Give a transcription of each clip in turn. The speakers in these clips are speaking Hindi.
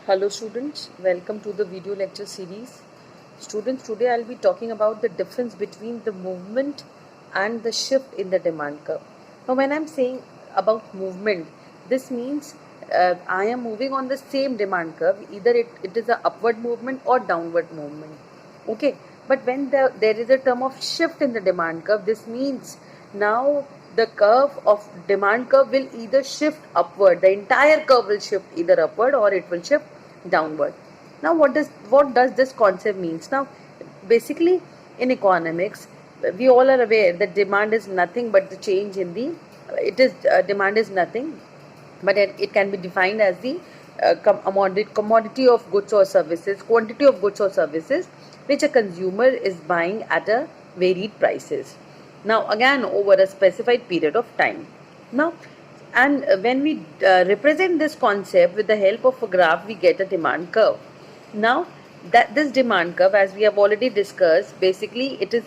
Hello students, welcome to the video lecture series. Students, today I'll be talking about the difference between the movement and the shift in the demand curve. Now when I'm saying about movement, this means I am moving on the same demand curve, either it is a upward movement or downward movement. Okay, but when there is a term of shift in the demand curve, this means now the curve of demand curve will either shift upward, the entire curve will shift either upward or it will shift downward. Now what does this concept means? Now basically in economics we all are aware that demand is nothing but the change in the demand is nothing but it can be defined as the commodity of goods or services, quantity of goods or services which a consumer is buying at a varied prices. Now again over a specified period of time. Now and when we represent this concept with the help of a graph, we get a demand curve. Now that this demand curve, as we have already discussed, basically it is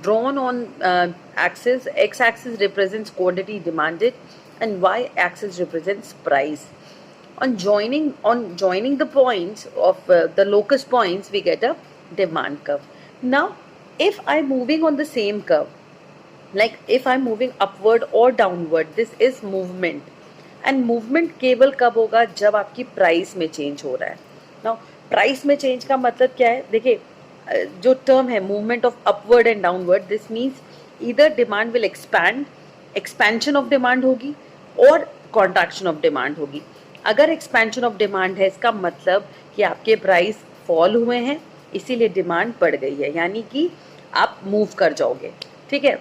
drawn on axis. X-axis represents quantity demanded and y-axis represents price. On joining the points of the locus points, we get a demand curve. Now if I'm moving on the same curve, like if I'm moving upward or downward, this is movement. And movement केवल कब होगा जब आपकी प्राइस में चेंज हो रहा है. नाउ प्राइस में चेंज का मतलब क्या है? देखिए जो टर्म है movement of upward and downward, this means either demand will expand, expansion of demand होगी और कॉन्ट्रैक्शन ऑफ डिमांड होगी. अगर एक्सपेंशन ऑफ डिमांड है इसका मतलब कि आपके प्राइस फॉल हुए हैं इसीलिए डिमांड बढ़ गई है, यानी कि आप मूव कर जाओगे. ठीक है,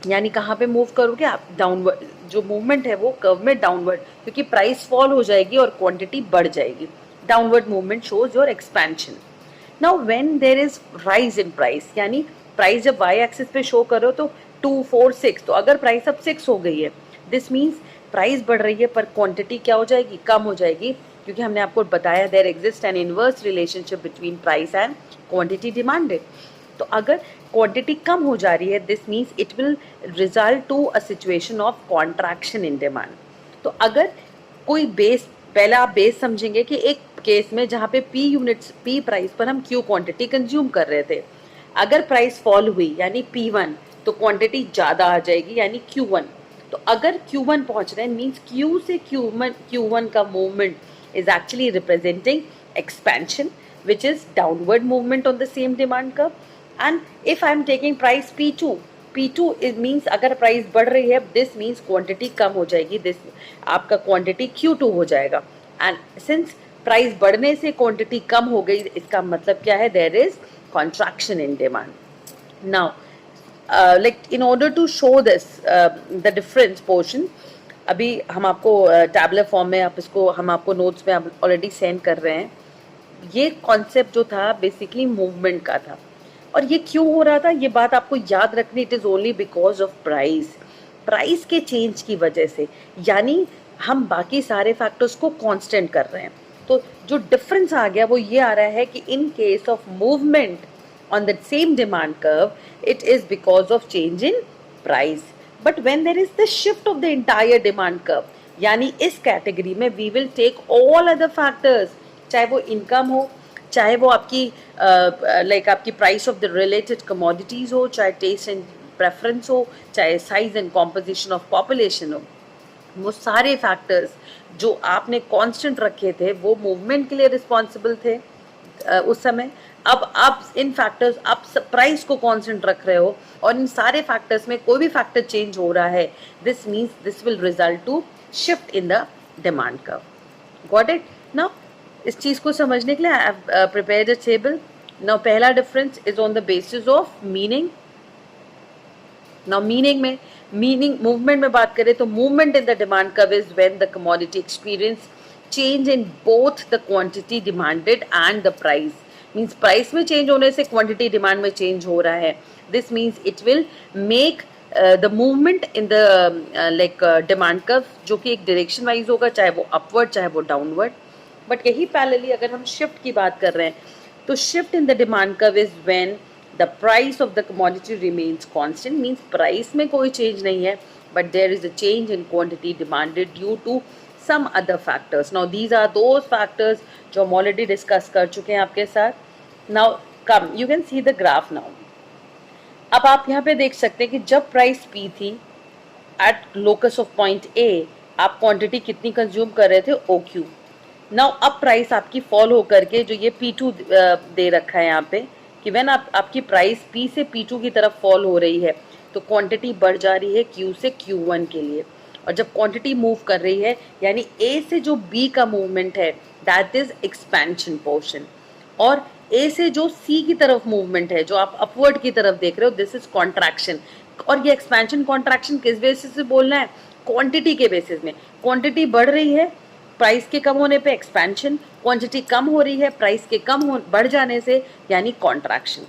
यानी कहाँ पे मूव करोगे आप? डाउनवर्ड. जो मूवमेंट है वो कर्व में डाउनवर्ड, क्योंकि प्राइस फॉल हो जाएगी और क्वांटिटी बढ़ जाएगी. Downward movement shows your expansion. Now when there is rise in price, यानी प्राइस जब वाई एक्सिस पे शो करो तो 2, 4, 6, तो अगर प्राइस अब 6 हो गई है, दिस मीन्स प्राइस बढ़ रही है पर क्वांटिटी क्या हो जाएगी? कम हो जाएगी, क्योंकि हमने आपको बताया there exist an inverse relationship between price and quantity demanded. तो अगर क्वांटिटी कम हो जा रही है, this means it will result to a situation of contraction in demand. तो अगर कोई बेस, पहले आप बेस समझेंगे कि एक केस में जहाँ पे पी यूनिट्स, पी प्राइस पर हम क्यू क्वांटिटी कंज्यूम कर रहे थे, अगर प्राइस फॉल हुई यानी P1 तो क्वांटिटी ज़्यादा आ जाएगी यानी Q1. तो अगर Q1 पहुँच रहे हैं मीन्स Q से Q1 का movement is actually representing expansion which is downward movement on the same demand curve. And if I am taking price P2 it means अगर प्राइस बढ़ रही है, this means क्वांटिटी कम हो जाएगी, this आपका क्वांटिटी Q2 हो जाएगा. एंड सिंस प्राइस बढ़ने से क्वांटिटी कम हो गई, इसका मतलब क्या है? There is contraction in demand. Now like in order to show this the difference portion, अभी हम आपको टैबलर फॉर्म में आप इसको हम आपको नोट्स में ऑलरेडी सेंड कर रहे हैं. ये कॉन्सेप्ट जो था बेसिकली मूवमेंट का था, और ये क्यों हो रहा था ये बात आपको याद रखनी. It is only because of price के चेंज की वजह से, यानी हम बाकी सारे फैक्टर्स को कांस्टेंट कर रहे हैं. तो जो डिफरेंस आ गया वो ये आ रहा है कि in case of movement on the same demand curve it is because of change in price. But when there is the shift of the entire demand curve, यानी इस कैटेगरी में we will take all other factors, चाहे वो इनकम हो, चाहे वो आपकी लाइक आपकी price of the related commodities हो, चाहे टेस्ट एंड प्रेफरेंस हो, चाहे size and composition of population हो, वो सारे फैक्टर्स जो आपने कांस्टेंट रखे थे वो मूवमेंट के लिए रिस्पॉन्सिबल थे उस समय. अब आप इन फैक्टर्स, आप प्राइस को कांस्टेंट रख रहे हो और इन सारे फैक्टर्स में कोई भी फैक्टर चेंज हो रहा है, this means this will result to shift in the demand curve. Got it? Now इस चीज़ को समझने के लिए I have prepared a table. Now पहला difference is on the basis of meaning. Now meaning movement में बात करें तो movement in the demand curve is when the commodity experience change in both the quantity demanded and the price. Means price में चेंज होने से क्वांटिटी डिमांड में चेंज हो रहा है. This means it will make the movement in the like demand curve जो कि एक डायरेक्शन वाइज होगा, चाहे वो अपवर्ड चाहे वो डाउनवर्ड. बट यही पैरेलली अगर हम शिफ्ट की बात कर रहे हैं तो shift in the demand curve is when the price of the commodity remains constant. Means price में कोई चेंज नहीं है but there is a change in quantity demanded due to some other factors. Now these are those factors जो हम already discuss कर चुके हैं आपके साथ. Now come, you can see the graph now. अब आप यहाँ पे देख सकते हैं कि जब प्राइस P थी at locus of point A, आप क्वांटिटी कितनी कंज्यूम कर रहे थे, OQ. नाउ अब प्राइस आपकी फॉल होकर के जो ये P2 दे रखा है यहाँ पे कि व्हेन आपकी प्राइस P से P2 की तरफ फॉल हो रही है तो क्वांटिटी बढ़ जा रही है Q से Q1 के लिए. और जब क्वांटिटी मूव कर रही है यानी A से जो B का मूवमेंट है दैट इज एक्सपेंशन पोर्शन, और A से जो C की तरफ मूवमेंट है जो आप अपवर्ड की तरफ देख रहे हो दिस इज कॉन्ट्रैक्शन. और ये एक्सपेंशन कॉन्ट्रैक्शन किस बेसिस से बोलना है, क्वांटिटी के बेसिस में. क्वांटिटी बढ़ रही है प्राइस के कम होने पे एक्सपेंशन, क्वांटिटी कम हो रही है प्राइस के बढ़ जाने से यानी कॉन्ट्रैक्शन.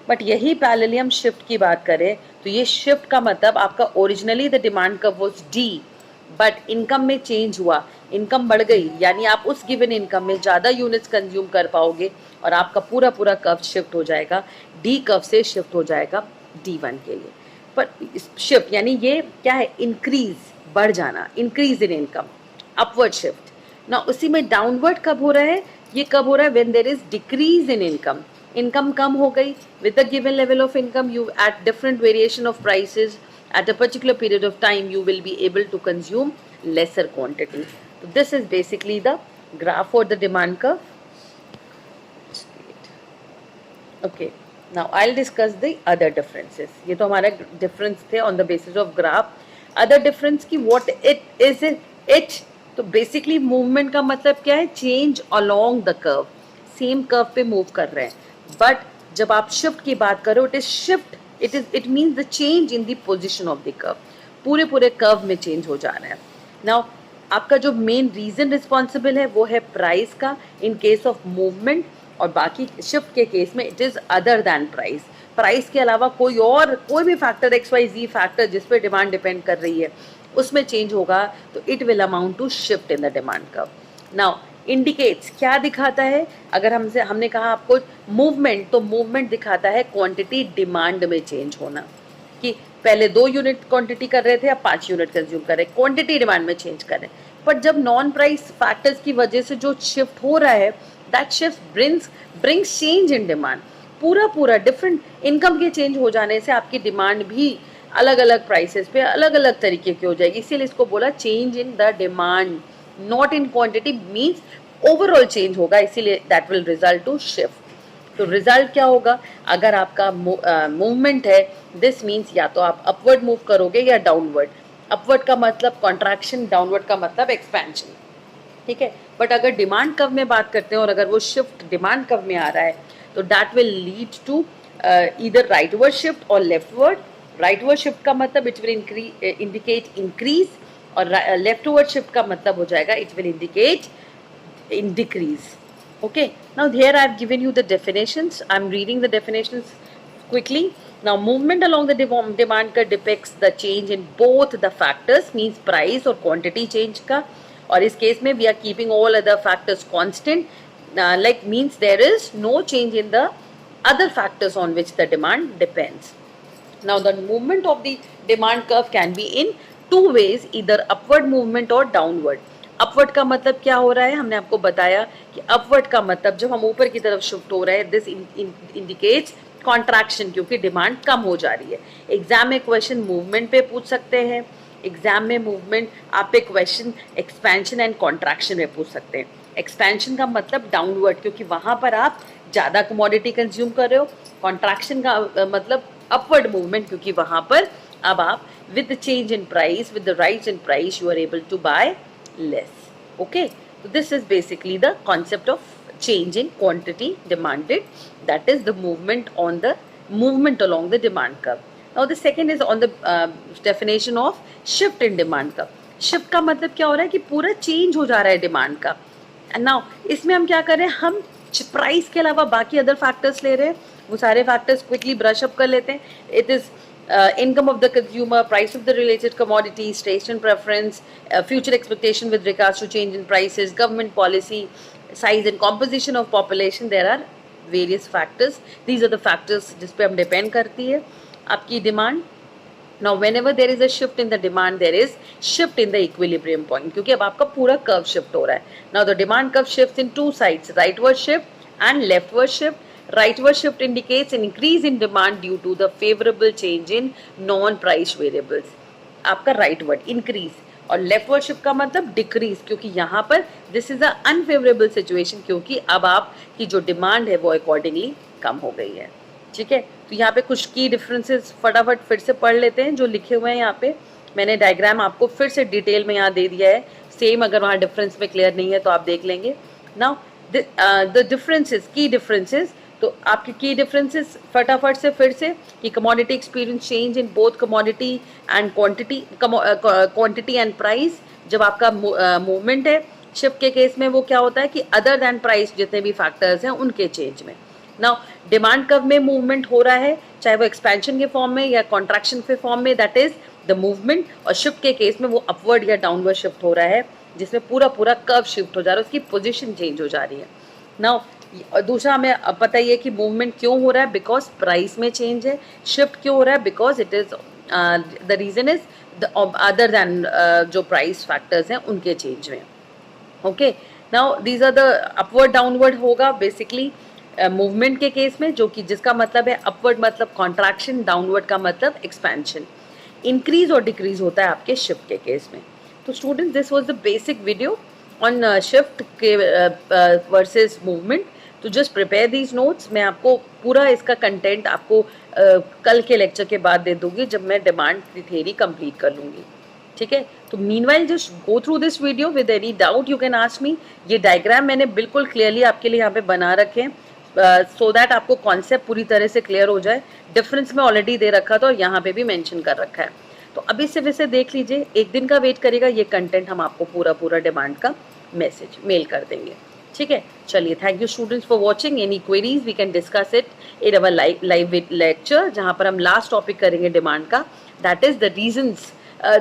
बट यही पैरेलली हम शिफ्ट की बात करें तो ये शिफ्ट का मतलब आपका originally the demand curve was D, but income में चेंज हुआ, इनकम बढ़ गई यानी आप उस गिवन इनकम में ज़्यादा यूनिट्स कंज्यूम कर पाओगे और आपका पूरा पूरा कर्व शिफ्ट हो जाएगा, डी कर्व से शिफ्ट हो जाएगा D1 के लिए. पर शिफ्ट यानी ये क्या है, इंक्रीज, बढ़ जाना, increase in income, upward shift. ना उसी में डाउनवर्ड कब हो रहा है, ये कब हो रहा है when there is decrease in income. Income कम हो गई with the given level of income you at different variation of prices at a particular period of time you will be able to consume lesser quantity. So this is basically the graph for the demand curve. Okay, now I'll discuss the other differences. ये तो हमारा difference थे on the basis of graph. Other difference की what it is it तो basically movement का मतलब क्या है, change along the curve, same curve पे move कर रहे हैं. But जब आप shift की बात करो it is shift, it means the change in the position of the curve. पूरे कर्व में चेंज हो जा रहा है. नाउ आपका जो मेन रीजन रिस्पॉन्सिबल है वो है प्राइस का इन केस ऑफ मूवमेंट, और बाकी शिफ्ट के केस में it is other then price. Price के अलावा कोई भी फैक्टर XYZ फैक्टर जिस पे डिमांड डिपेंड कर रही है उसमें चेंज होगा तो it will amount to shift in the demand curve. Now indicates क्या दिखाता है, अगर हमने कहा आपको मूवमेंट, तो मूवमेंट दिखाता है क्वांटिटी डिमांड में चेंज होना, कि पहले 2 यूनिट क्वांटिटी कर रहे थे अब 5 यूनिट कंज्यूम कर रहे हैं, क्वांटिटी डिमांड में चेंज कर रहे हैं. बट जब नॉन प्राइस फैक्टर्स की वजह से जो शिफ्ट हो रहा है that shift brings change in demand. पूरा डिफरेंट इनकम के चेंज हो जाने से आपकी डिमांड भी अलग अलग प्राइसेस पे अलग अलग तरीके की हो जाएगी. इसीलिए इसको बोला change in the demand, not in quantity, means overall change होगा, इसीलिए that will result to shift. तो रिजल्ट क्या होगा, अगर आपका मूवमेंट है दिस मीन्स या तो आप अपवर्ड मूव करोगे या डाउनवर्ड. अपवर्ड का मतलब कॉन्ट्रैक्शन, डाउनवर्ड का मतलब एक्सपेंशन. ठीक है, बट अगर डिमांड कर्व में बात करते हैं और अगर वो शिफ्ट डिमांड कर्व में आ रहा है तो that will lead to either rightward shift और लेफ्टवर्ड. राइटवर्ड शिफ्ट का मतलब इट विल इंडिकेट इंक्रीज, और लेफ्टवर्ड शिफ्ट का मतलब हो जाएगा it will indicate in decrease. Okay, now here I have given you the definitions. I am reading the definitions quickly. Now movement along the demand curve depicts the change in both the factors, means price और quantity change का, और इस केस में we are keeping all other factors constant, like means there is no change in the other factors on which the demand depends. Now the movement of the demand curve can be in 2 ways, either upward movement or downward. Upward का मतलब क्या हो रहा है, हमने आपको बताया कि अपवर्ड का मतलब जब हम ऊपर की तरफ शिफ्ट हो रहे हैं दिस इंडिकेट्स कॉन्ट्रैक्शन, क्योंकि डिमांड कम हो जा रही है. एग्जाम में क्वेश्चन मूवमेंट पे पूछ सकते हैं, एग्जाम में मूवमेंट आप एक क्वेश्चन एक्सपेंशन एंड कॉन्ट्रैक्शन में पूछ सकते हैं. एक्सपेंशन का मतलब डाउनवर्ड, क्योंकि वहाँ पर आप ज़्यादा कमोडिटी कंज्यूम कर रहे हो. कॉन्ट्रैक्शन का मतलब अपवर्ड मूवमेंट, क्योंकि वहाँ पर अब आप with the change in price, with the rise in price you are able to buy less. Okay, so this is basically the concept of change in quantity demanded, that is the movement along the demand curve. Now the second is on the definition of shift in demand curve. shift का मतलब क्या हो रहा है कि पूरा चेंज हो जा रहा है डिमांड का. and now इसमें हम क्या कर रहे हैं, हम प्राइस के अलावा बाकी अदर फैक्टर्स ले रहे हैं. वो सारे फैक्टर्स क्विकली ब्रश अप कर लेते हैं. It is income of the consumer, price of the related commodity, station preference, future expectation with regards to change in prices, government policy, size and composition of population. There are various factors. These are the factors जिस पे हम डिपेंड करती है आपकी demand. Now when ever there is a shift in the demand there is shift in the equilibrium point, क्योंकि अब आपका पूरा कर्व शिफ्ट हो रहा है. Now the demand curve shift in two sides, rightward shift and leftward shift. Rightward shift indicates an increase in demand due to the favorable change in non-price variables. आपका rightward increase और leftward shift का मतलब decrease, क्योंकि यहाँ पर this is a unfavorable situation, क्योंकि अब आपकी जो demand है वो accordingly कम हो गई है. ठीक है, तो यहाँ पे कुछ की डिफरेंसेस फटाफट फिर से पढ़ लेते हैं जो लिखे हुए हैं यहाँ पे. मैंने डायग्राम आपको फिर से डिटेल में यहाँ दे दिया है सेम, अगर वहाँ डिफरेंस में क्लियर नहीं है तो आप देख लेंगे. नाउ द डिफरेंसेस, की डिफरेंसेस, तो आपके की डिफरेंसेस फटाफट से फिर से कि commodity experience change in both commodity and quantity and price. जब आपका मूवमेंट है शिफ्ट के केस में वो क्या होता है कि अदर दैन प्राइस जितने भी फैक्टर्स हैं उनके चेंज में. नाउ डिमांड कर्व में मूवमेंट हो रहा है चाहे वो एक्सपेंशन के फॉर्म में या कॉन्ट्रैक्शन के फॉर्म में, दैट इज द मूवमेंट. और शिफ्ट के केस में वो अपवर्ड या डाउनवर्ड शिफ्ट हो रहा है जिसमें पूरा कर्व शिफ्ट हो जा रहा है, उसकी पोजीशन चेंज हो जा रही है. नाउ दूसरा हमें पता ही है कि मूवमेंट क्यों हो रहा है, बिकॉज प्राइस में चेंज है. शिफ्ट क्यों हो रहा है, because it is the reason is other than जो प्राइस फैक्टर्स हैं उनके चेंज में. Okay, now these are the upward downward होगा बेसिकली मूवमेंट के केस में, जो कि जिसका मतलब है अपवर्ड मतलब कॉन्ट्रैक्शन, डाउनवर्ड का मतलब एक्सपेंशन. इंक्रीज और डिक्रीज होता है आपके शिफ्ट के केस में. तो students, this was the basic video on shift के वर्सेस मूवमेंट. तो जस्ट प्रिपेयर दीज नोट्स. मैं आपको पूरा इसका कंटेंट आपको कल के लेक्चर के बाद दे दूंगी जब मैं डिमांड की थ्योरी कंप्लीट कर लूँगी. ठीक है, तो meanwhile just go through this video. With any doubt you can ask me. ये डायग्राम मैंने बिल्कुल क्लियरली आपके लिए यहाँ पे बना रखे हैं सो दैट आपको कॉन्सेप्ट पूरी तरह से क्लियर हो जाए. डिफरेंस में ऑलरेडी दे रखा था और यहाँ पे भी मेंशन कर रखा है. तो अभी से वैसे देख लीजिए, एक दिन का वेट करेगा, ये कंटेंट हम आपको पूरा डिमांड का मैसेज मेल कर देंगे. ठीक है, चलिए, thank you students for watching. Any queries we can discuss it in our live lecture, जहाँ पर हम लास्ट टॉपिक करेंगे डिमांड का, that is the reasons,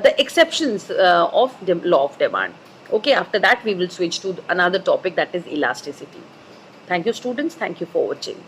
the exceptions of the law of demand. Okay, after that we will switch to another topic, that is elasticity. Thank you students, thank you for watching.